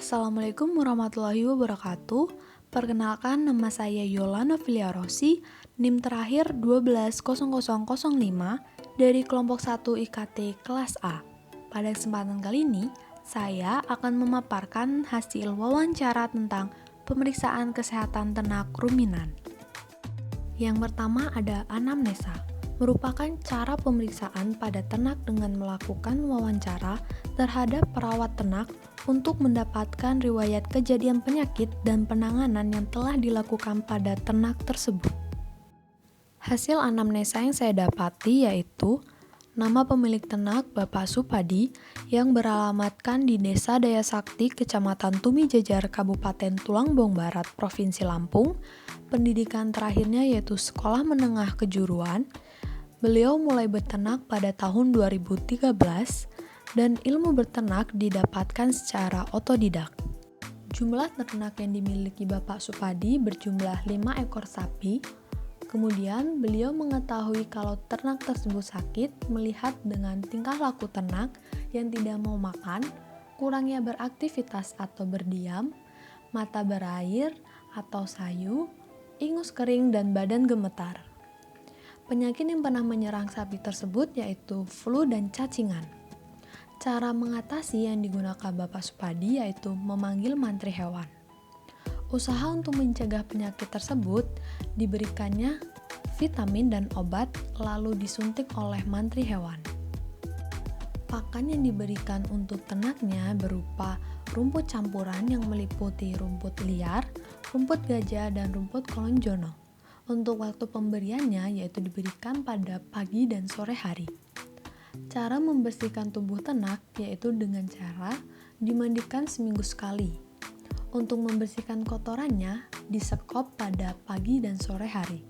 Assalamualaikum warahmatullahi wabarakatuh. Perkenalkan, nama saya Yolanda Filiarosi, NIM terakhir 120005 dari kelompok 1 IKT kelas A. Pada kesempatan kali ini, saya akan memaparkan hasil wawancara tentang pemeriksaan kesehatan ternak ruminan. Yang pertama ada anamnesa, merupakan cara pemeriksaan pada ternak dengan melakukan wawancara terhadap perawat ternak untuk mendapatkan riwayat kejadian penyakit dan penanganan yang telah dilakukan pada ternak tersebut. Hasil anamnesa yang saya dapati yaitu nama pemilik ternak Bapak Supadi yang beralamatkan di Desa Daya Sakti, Kecamatan Tumi Jejar, Kabupaten Tulangbong Barat, Provinsi Lampung. Pendidikan terakhirnya yaitu Sekolah Menengah Kejuruan. Beliau mulai beternak pada tahun 2013 dan ilmu beternak didapatkan secara otodidak. Jumlah ternak yang dimiliki Bapak Supadi berjumlah 5 ekor sapi. Kemudian beliau mengetahui kalau ternak tersebut sakit melihat dengan tingkah laku ternak yang tidak mau makan, kurangnya beraktivitas atau berdiam, mata berair atau sayu, ingus kering dan badan gemetar. Penyakit yang pernah menyerang sapi tersebut yaitu flu dan cacingan. Cara mengatasi yang digunakan Bapak Supadi yaitu memanggil mantri hewan. Usaha untuk mencegah penyakit tersebut diberikannya vitamin dan obat lalu disuntik oleh mantri hewan. Pakan yang diberikan untuk ternaknya berupa rumput campuran yang meliputi rumput liar, rumput gajah, dan rumput kolonjono. Untuk waktu pemberiannya yaitu diberikan pada pagi dan sore hari. Cara membersihkan tubuh ternak yaitu dengan cara dimandikan seminggu sekali. Untuk membersihkan kotorannya disekop pada pagi dan sore hari.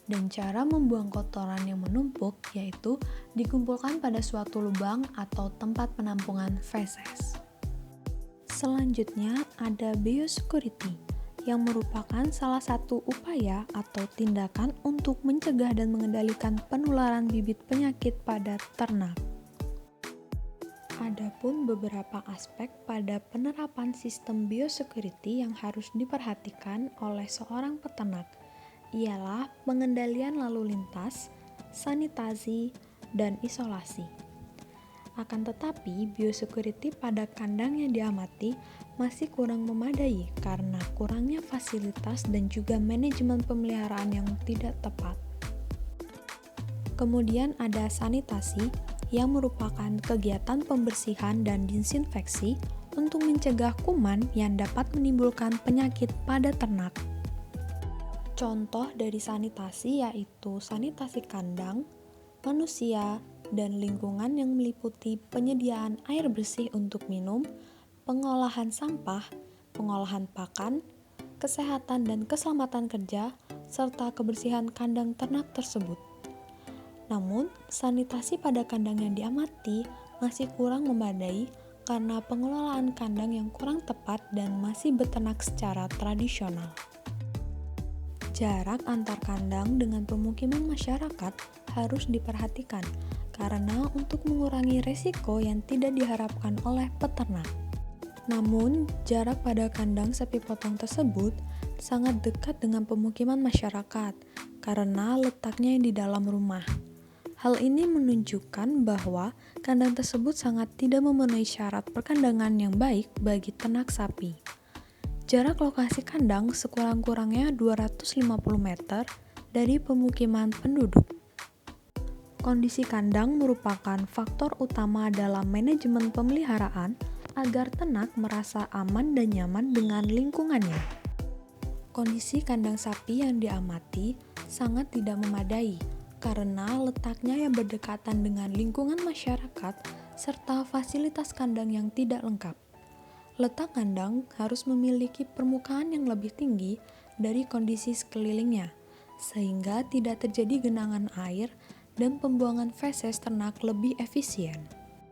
Dan cara membuang kotoran yang menumpuk yaitu dikumpulkan pada suatu lubang atau tempat penampungan feses. Selanjutnya ada biosecurity, yang merupakan salah satu upaya atau tindakan untuk mencegah dan mengendalikan penularan bibit penyakit pada ternak. Adapun beberapa aspek pada penerapan sistem biosecurity yang harus diperhatikan oleh seorang peternak, ialah pengendalian lalu lintas, sanitasi, dan isolasi. Akan tetapi, biosecurity pada kandang yang diamati masih kurang memadai karena kurangnya fasilitas dan juga manajemen pemeliharaan yang tidak tepat. Kemudian ada sanitasi yang merupakan kegiatan pembersihan dan disinfeksi untuk mencegah kuman yang dapat menimbulkan penyakit pada ternak. Contoh dari sanitasi yaitu sanitasi kandang, manusia, dan lingkungan yang meliputi penyediaan air bersih untuk minum, pengolahan sampah, pengolahan pakan, kesehatan dan keselamatan kerja, serta kebersihan kandang ternak tersebut. Namun, sanitasi pada kandang yang diamati masih kurang memadai karena pengelolaan kandang yang kurang tepat dan masih beternak secara tradisional. Jarak antar kandang dengan pemukiman masyarakat harus diperhatikan karena untuk mengurangi resiko yang tidak diharapkan oleh peternak. Namun, jarak pada kandang sapi potong tersebut sangat dekat dengan pemukiman masyarakat karena letaknya di dalam rumah. Hal ini menunjukkan bahwa kandang tersebut sangat tidak memenuhi syarat perkandangan yang baik bagi ternak sapi. Jarak lokasi kandang sekurang-kurangnya 250 meter dari pemukiman penduduk. Kondisi kandang merupakan faktor utama dalam manajemen pemeliharaan agar ternak merasa aman dan nyaman dengan lingkungannya. Kondisi kandang sapi yang diamati sangat tidak memadai karena letaknya yang berdekatan dengan lingkungan masyarakat serta fasilitas kandang yang tidak lengkap. Letak kandang harus memiliki permukaan yang lebih tinggi dari kondisi sekelilingnya, sehingga tidak terjadi genangan air dan pembuangan feses ternak lebih efisien.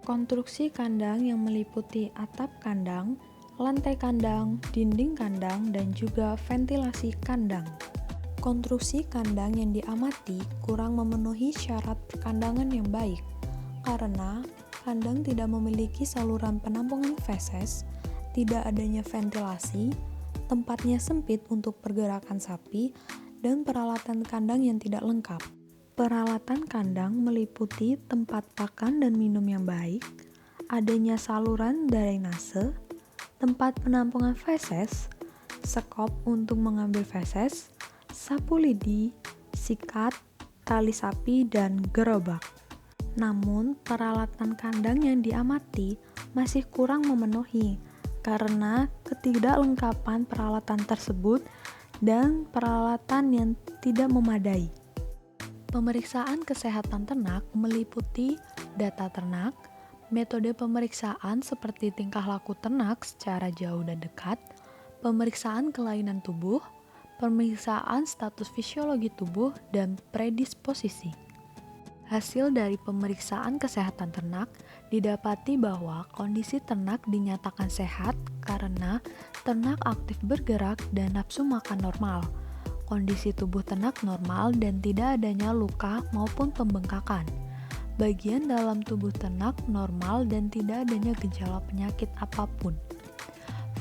Konstruksi kandang yang meliputi atap kandang, lantai kandang, dinding kandang, dan juga ventilasi kandang. Konstruksi kandang yang diamati kurang memenuhi syarat perkandangan yang baik, karena kandang tidak memiliki saluran penampungan feses tidak adanya ventilasi, tempatnya sempit untuk pergerakan sapi, dan peralatan kandang yang tidak lengkap. Peralatan kandang meliputi tempat pakan dan minum yang baik, adanya saluran drainase, tempat penampungan feses, sekop untuk mengambil feses, sapu lidi, sikat, tali sapi, dan gerobak. Namun, peralatan kandang yang diamati masih kurang memenuhi karena ketidaklengkapan peralatan tersebut dan peralatan yang tidak memadai. Pemeriksaan kesehatan ternak meliputi data ternak, metode pemeriksaan seperti tingkah laku ternak secara jauh dan dekat, pemeriksaan kelainan tubuh, pemeriksaan status fisiologi tubuh, dan predisposisi. Hasil dari pemeriksaan kesehatan ternak didapati bahwa kondisi ternak dinyatakan sehat karena ternak aktif bergerak dan nafsu makan normal, kondisi tubuh ternak normal dan tidak adanya luka maupun pembengkakan, bagian dalam tubuh ternak normal dan tidak adanya gejala penyakit apapun,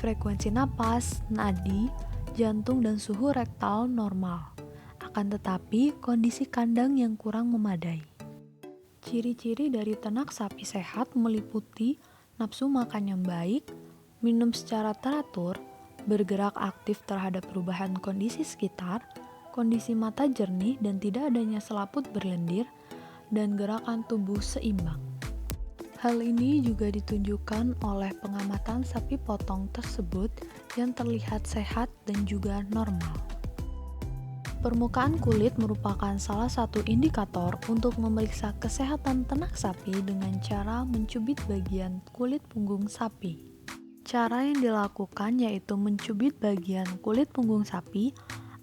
frekuensi napas, nadi, jantung, dan suhu rektal normal. Akan tetapi, kondisi kandang yang kurang memadai. Ciri-ciri dari ternak sapi sehat meliputi nafsu makan yang baik, minum secara teratur, bergerak aktif terhadap perubahan kondisi sekitar, kondisi mata jernih dan tidak adanya selaput berlendir, dan gerakan tubuh seimbang. Hal ini juga ditunjukkan oleh pengamatan sapi potong tersebut yang terlihat sehat dan juga normal. Permukaan kulit merupakan salah satu indikator untuk memeriksa kesehatan ternak sapi dengan cara mencubit bagian kulit punggung sapi. Cara yang dilakukan yaitu mencubit bagian kulit punggung sapi.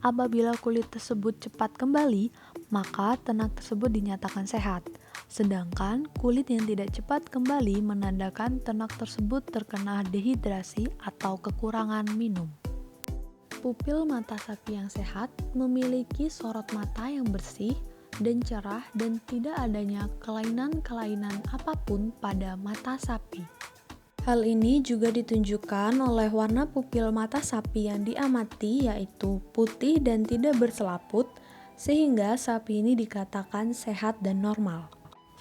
Apabila kulit tersebut cepat kembali, maka ternak tersebut dinyatakan sehat. Sedangkan kulit yang tidak cepat kembali menandakan ternak tersebut terkena dehidrasi atau kekurangan minum. Pupil mata sapi yang sehat memiliki sorot mata yang bersih dan cerah dan tidak adanya kelainan-kelainan apapun pada mata sapi. Hal ini juga ditunjukkan oleh warna pupil mata sapi yang diamati yaitu putih dan tidak berselaput, sehingga sapi ini dikatakan sehat dan normal.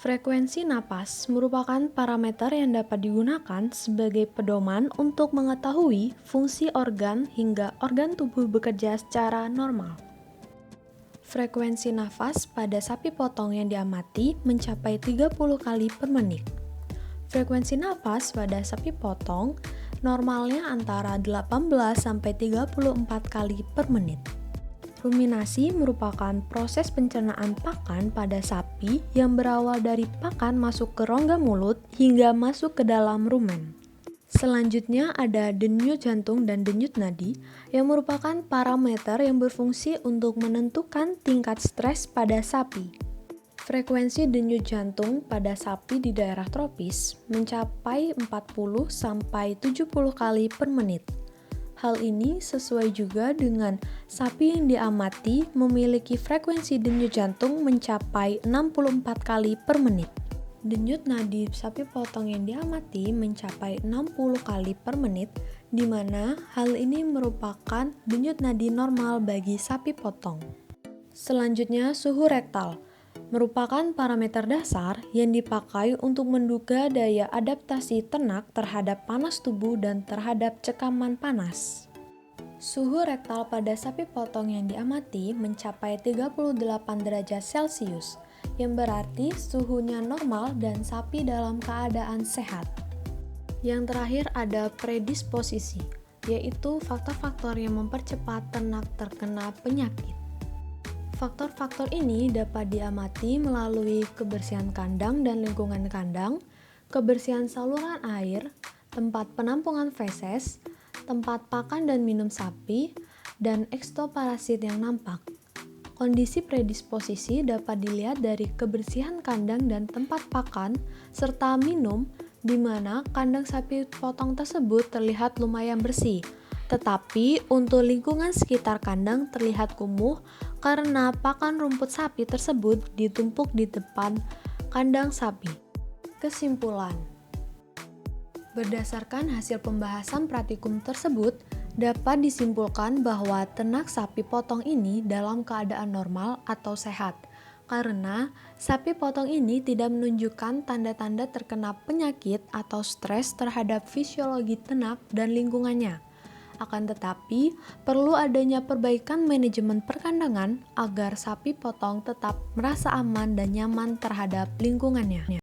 Frekuensi napas merupakan parameter yang dapat digunakan sebagai pedoman untuk mengetahui fungsi organ hingga organ tubuh bekerja secara normal. Frekuensi nafas pada sapi potong yang diamati mencapai 30 kali per menit. Frekuensi napas pada sapi potong normalnya antara 18-34 kali per menit. Ruminasi merupakan proses pencernaan pakan pada sapi yang berawal dari pakan masuk ke rongga mulut hingga masuk ke dalam rumen. Selanjutnya ada denyut jantung dan denyut nadi yang merupakan parameter yang berfungsi untuk menentukan tingkat stres pada sapi. Frekuensi denyut jantung pada sapi di daerah tropis mencapai 40-70 kali per menit. Hal ini sesuai juga dengan sapi yang diamati memiliki frekuensi denyut jantung mencapai 64 kali per menit. Denyut nadi sapi potong yang diamati mencapai 60 kali per menit, di mana hal ini merupakan denyut nadi normal bagi sapi potong. Selanjutnya, suhu rektal merupakan parameter dasar yang dipakai untuk menduga daya adaptasi ternak terhadap panas tubuh dan terhadap cekaman panas. Suhu rektal pada sapi potong yang diamati mencapai 38 derajat Celcius, yang berarti suhunya normal dan sapi dalam keadaan sehat. Yang terakhir ada predisposisi, yaitu faktor-faktor yang mempercepat ternak terkena penyakit. Faktor-faktor ini dapat diamati melalui kebersihan kandang dan lingkungan kandang, kebersihan saluran air, tempat penampungan feses, tempat pakan dan minum sapi, dan ekstoparasit yang nampak. Kondisi predisposisi dapat dilihat dari kebersihan kandang dan tempat pakan, serta minum, di mana kandang sapi potong tersebut terlihat lumayan bersih. Tetapi untuk lingkungan sekitar kandang terlihat kumuh karena pakan rumput sapi tersebut ditumpuk di depan kandang sapi. Kesimpulan, Berdasarkan hasil pembahasan praktikum tersebut, dapat disimpulkan bahwa ternak sapi potong ini dalam keadaan normal atau sehat, karena sapi potong ini tidak menunjukkan tanda-tanda terkena penyakit atau stres terhadap fisiologi ternak dan lingkungannya. Akan tetapi, perlu adanya perbaikan manajemen perkandangan agar sapi potong tetap merasa aman dan nyaman terhadap lingkungannya.